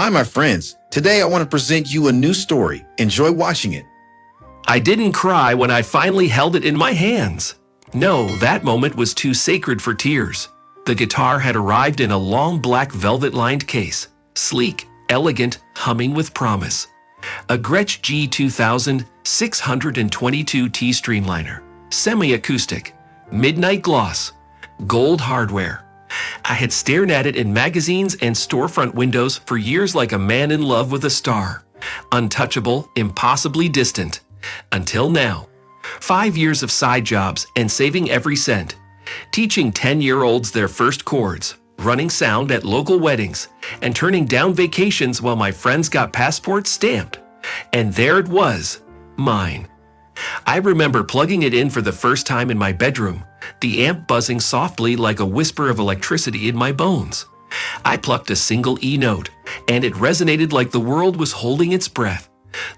Hi, my friends. Today I want to present you a new story. Enjoy watching it. I didn't cry when I finally held it in my hands. No, that moment was too sacred for tears. The guitar had arrived in a long black velvet-lined case, sleek, elegant, humming with promise. A Gretsch G2000 622T Streamliner, semi-acoustic, midnight gloss, gold hardware. I had stared at it in magazines and storefront windows for years like a man in love with a star. Untouchable, impossibly distant. Until now. 5 years of side jobs and saving every cent. Teaching 10-year-olds their first chords, running sound at local weddings, and turning down vacations while my friends got passports stamped. And there it was, mine. I remember plugging it in for the first time in my bedroom, the amp buzzing softly like a whisper of electricity in my bones. I plucked a single E note, and it resonated like the world was holding its breath.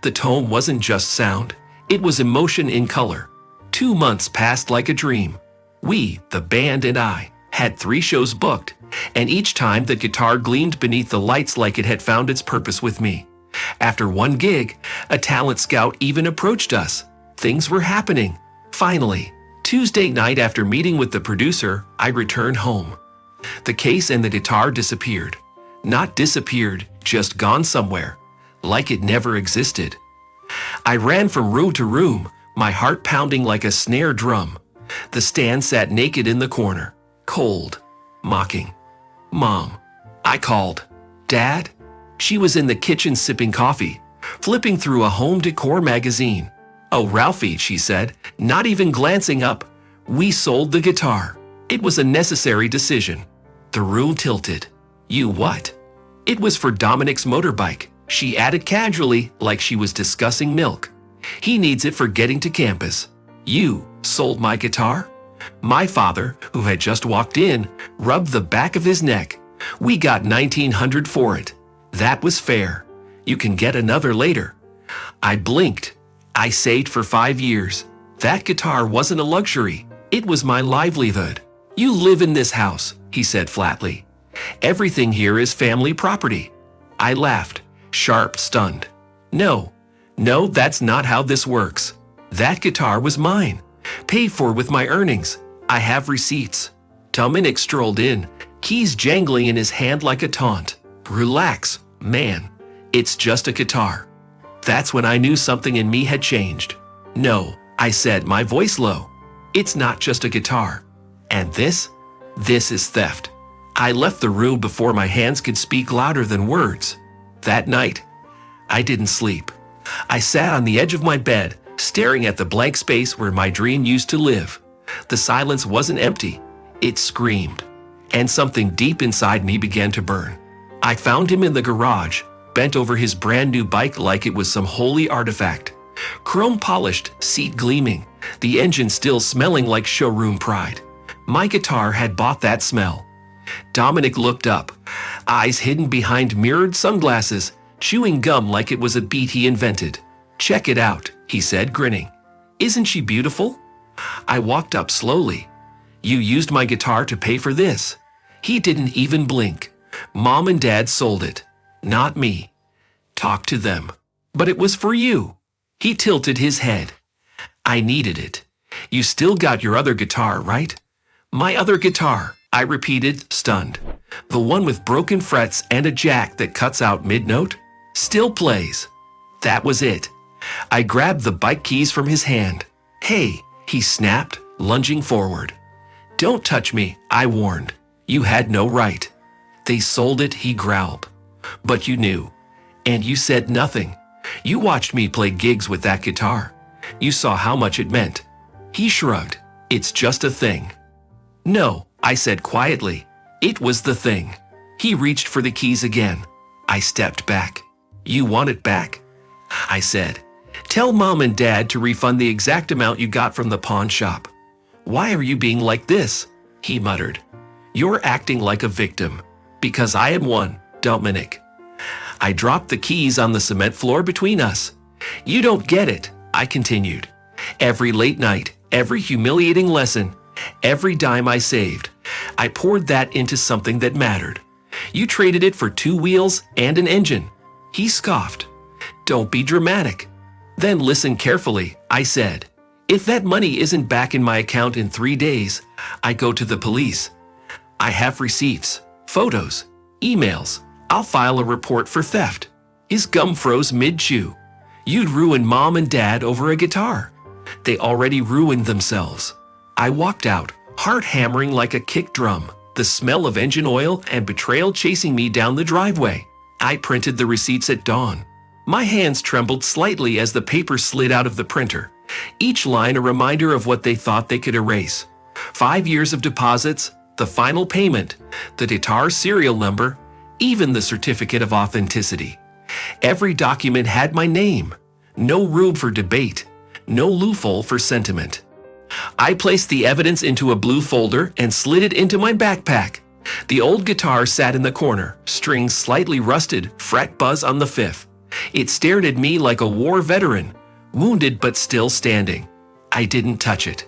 The tone wasn't just sound, it was emotion in color. 2 months passed like a dream. We, the band and I, had 3 shows booked, and each time the guitar gleamed beneath the lights like it had found its purpose with me. After one gig, a talent scout even approached us. Things were happening. Finally, Tuesday night after meeting with the producer, I returned home. The case and the guitar disappeared. Not disappeared, just gone somewhere, like it never existed. I ran from room to room, my heart pounding like a snare drum. The stand sat naked in the corner, cold, mocking. Mom, I called. Dad? She was in the kitchen sipping coffee, flipping through a home decor magazine. Oh, Ralphie, she said, not even glancing up. We sold the guitar. It was a necessary decision. The room tilted. You what? It was for Dominic's motorbike, she added casually like she was discussing milk. He needs it for getting to campus. You sold my guitar? My father, who had just walked in, rubbed the back of his neck. We got $1,900 for it. That was fair. You can get another later. I blinked. I saved for 5 years. That guitar wasn't a luxury. It was my livelihood. You live in this house, he said flatly. Everything here is family property. I laughed, sharp, stunned. No, that's not how this works. That guitar was mine, paid for with my earnings. I have receipts. Dominic strolled in, keys jangling in his hand like a taunt. Relax, man. It's just a guitar. That's when I knew something in me had changed. No, I said, my voice low. It's not just a guitar. And this is theft. I left the room before my hands could speak louder than words. That night, I didn't sleep. I sat on the edge of my bed, staring at the blank space where my dream used to live. The silence wasn't empty. It screamed. And something deep inside me began to burn. I found him in the garage, bent over his brand new bike like it was some holy artifact. Chrome polished, seat gleaming, the engine still smelling like showroom pride. My guitar had bought that smell. Dominic looked up, eyes hidden behind mirrored sunglasses, chewing gum like it was a beat he invented. Check it out, he said, grinning. Isn't she beautiful? I walked up slowly. You used my guitar to pay for this. He didn't even blink. Mom and Dad sold it. Not me. Talk to them. But it was for you. He tilted his head. I needed it. You still got your other guitar, right? My other guitar, I repeated, stunned. The one with broken frets and a jack that cuts out mid-note? Still plays. That was it. I grabbed the bike keys from his hand. Hey, he snapped, lunging forward. Don't touch me, I warned. You had no right. They sold it, he growled. But you knew. And you said nothing. You watched me play gigs with that guitar. You saw how much it meant. He shrugged. It's just a thing. No, I said quietly. It was the thing. He reached for the keys again. I stepped back. You want it back? I said. Tell Mom and Dad to refund the exact amount you got from the pawn shop. Why are you being like this? He muttered. You're acting like a victim. Because I am one, Dominic. I dropped the keys on the cement floor between us. You don't get it, I continued. Every late night, every humiliating lesson, every dime I saved, I poured that into something that mattered. You traded it for 2 wheels and an engine. He scoffed. Don't be dramatic. Then listen carefully, I said. If that money isn't back in my account in 3 days, I go to the police. I have receipts, photos, emails. I'll file a report for theft. His gum froze mid-chew. You'd ruin Mom and Dad over a guitar. They already ruined themselves. I walked out, heart hammering like a kick drum, the smell of engine oil and betrayal chasing me down the driveway. I printed the receipts at dawn. My hands trembled slightly as the paper slid out of the printer, each line a reminder of what they thought they could erase. 5 years of deposits, the final payment, the guitar serial number, even the certificate of authenticity. Every document had my name. No room for debate, no loophole for sentiment. I placed the evidence into a blue folder and slid it into my backpack. The old guitar sat in the corner, strings slightly rusted, fret buzz on the fifth. It stared at me like a war veteran, wounded but still standing. I didn't touch it.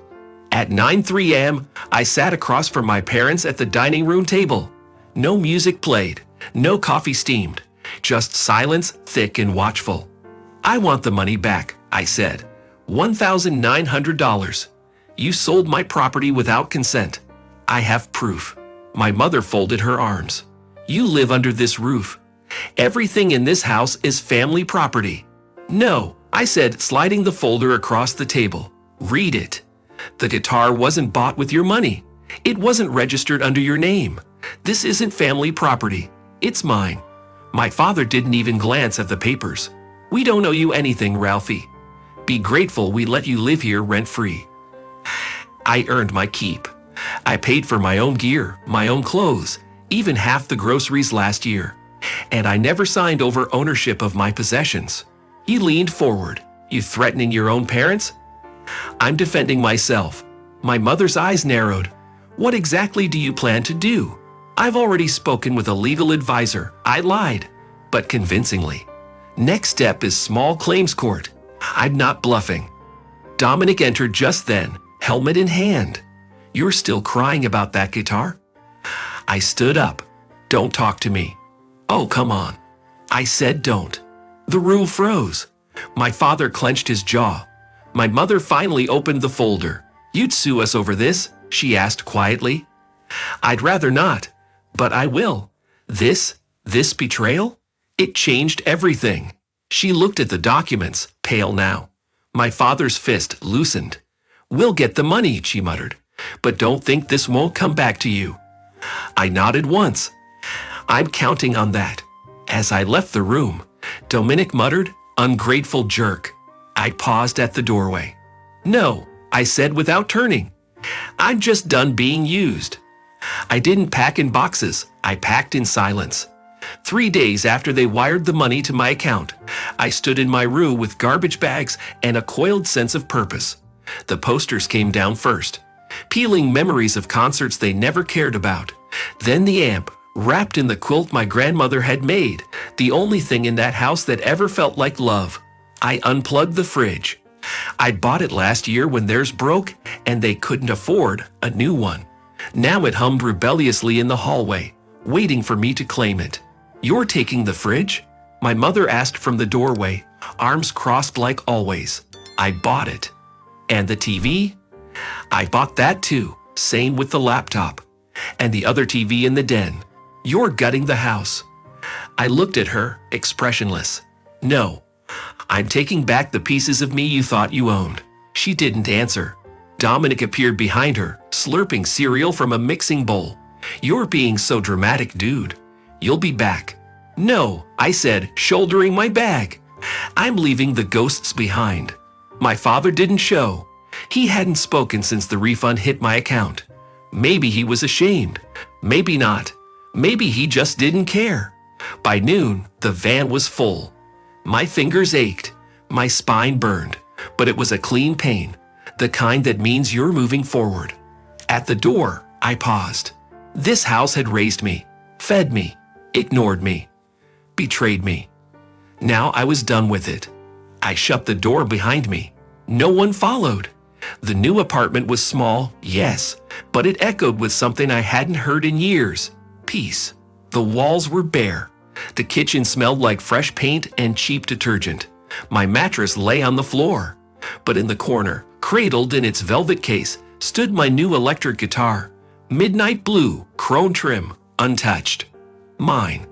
At 9:03 a.m., I sat across from my parents at the dining room table. No music played, no coffee steamed, just silence, thick and watchful. I want the money back, I said. $1,900. You sold my property without consent. I have proof. My mother folded her arms. You live under this roof. Everything in this house is family property. No, I said, sliding the folder across the table. Read it. The guitar wasn't bought with your money. It wasn't registered under your name. This isn't family property. It's mine. My father didn't even glance at the papers. We don't owe you anything, Ralphie. Be grateful we let you live here rent-free. I earned my keep. I paid for my own gear, my own clothes, even half the groceries last year. And I never signed over ownership of my possessions. He leaned forward. You threatening your own parents? I'm defending myself. My mother's eyes narrowed. What exactly do you plan to do? I've already spoken with a legal advisor. I lied, but convincingly. Next step is small claims court. I'm not bluffing. Dominic entered just then, helmet in hand. You're still crying about that guitar? I stood up. Don't talk to me. Oh, come on. I said don't. The room froze. My father clenched his jaw. My mother finally opened the folder. You'd sue us over this? She asked quietly. I'd rather not, but I will. This betrayal? It changed everything. She looked at the documents, pale now. My father's fist loosened. We'll get the money, she muttered, but don't think this won't come back to you. I nodded once. I'm counting on that. As I left the room, Dominic muttered, ungrateful jerk. I paused at the doorway. No, I said without turning. I'm just done being used. I didn't pack in boxes. I packed in silence. 3 days after they wired the money to my account, I stood in my room with garbage bags and a coiled sense of purpose. The posters came down first, peeling memories of concerts they never cared about. Then the amp, wrapped in the quilt my grandmother had made, the only thing in that house that ever felt like love. I unplugged the fridge. I'd bought it last year when theirs broke and they couldn't afford a new one. Now it hummed rebelliously in the hallway, waiting for me to claim it. You're taking the fridge? My mother asked from the doorway, arms crossed like always. I bought it. And the TV? I bought that too, same with the laptop. And the other TV in the den. You're gutting the house. I looked at her, expressionless. No, I'm taking back the pieces of me you thought you owned. She didn't answer. Dominic appeared behind her, slurping cereal from a mixing bowl. You're being so dramatic, dude. You'll be back. No, I said, shouldering my bag. I'm leaving the ghosts behind. My father didn't show. He hadn't spoken since the refund hit my account. Maybe he was ashamed. Maybe not. Maybe he just didn't care. By noon, the van was full. My fingers ached. My spine burned. But it was a clean pain, the kind that means you're moving forward. At the door, I paused. This house had raised me, fed me, ignored me, betrayed me. Now I was done with it. I shut the door behind me. No one followed. The new apartment was small, yes, but it echoed with something I hadn't heard in years. Peace. The walls were bare. The kitchen smelled like fresh paint and cheap detergent. My mattress lay on the floor. But in the corner, cradled in its velvet case, stood my new electric guitar. Midnight blue, chrome trim, untouched. Mine.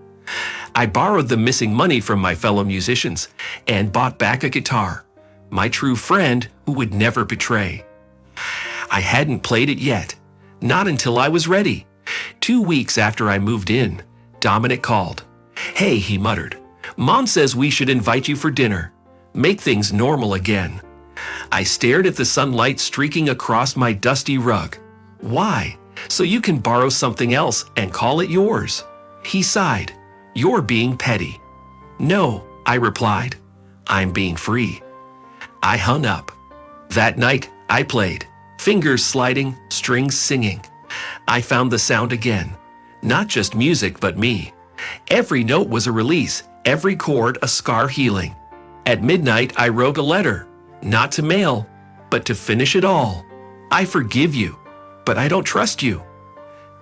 I borrowed the missing money from my fellow musicians and bought back a guitar. My true friend who would never betray. I hadn't played it yet. Not until I was ready. 2 weeks after I moved in, Dominic called. "Hey," he muttered. "Mom says we should invite you for dinner. Make things normal again." I stared at the sunlight streaking across my dusty rug. "Why? So you can borrow something else and call it yours." He sighed. "You're being petty." "No," I replied. "I'm being free." I hung up. That night, I played. Fingers sliding, strings singing. I found the sound again. Not just music, but me. Every note was a release, every chord a scar healing. At midnight, I wrote a letter. Not to mail, but to finish it all. "I forgive you, but I don't trust you."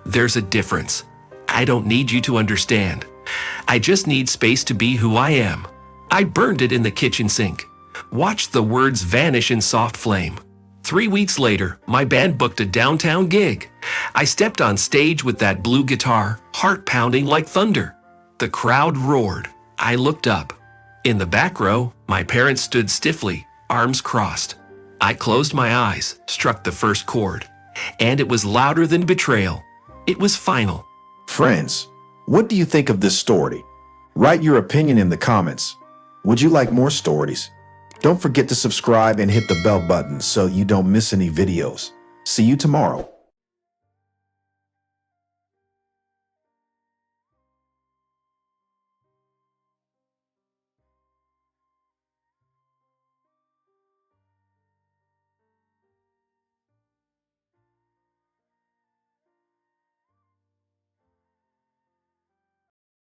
There's a difference. I don't need you to understand. I just need space to be who I am. I burned it in the kitchen sink. Watched the words vanish in soft flame. 3 weeks later, my band booked a downtown gig. I stepped on stage with that blue guitar, heart pounding like thunder. The crowd roared. I looked up. In the back row, my parents stood stiffly, arms crossed. I closed my eyes, struck the first chord, and it was louder than betrayal. It was final. Friends, what do you think of this story? Write your opinion in the comments. Would you like more stories? Don't forget to subscribe and hit the bell button so you don't miss any videos. See you tomorrow.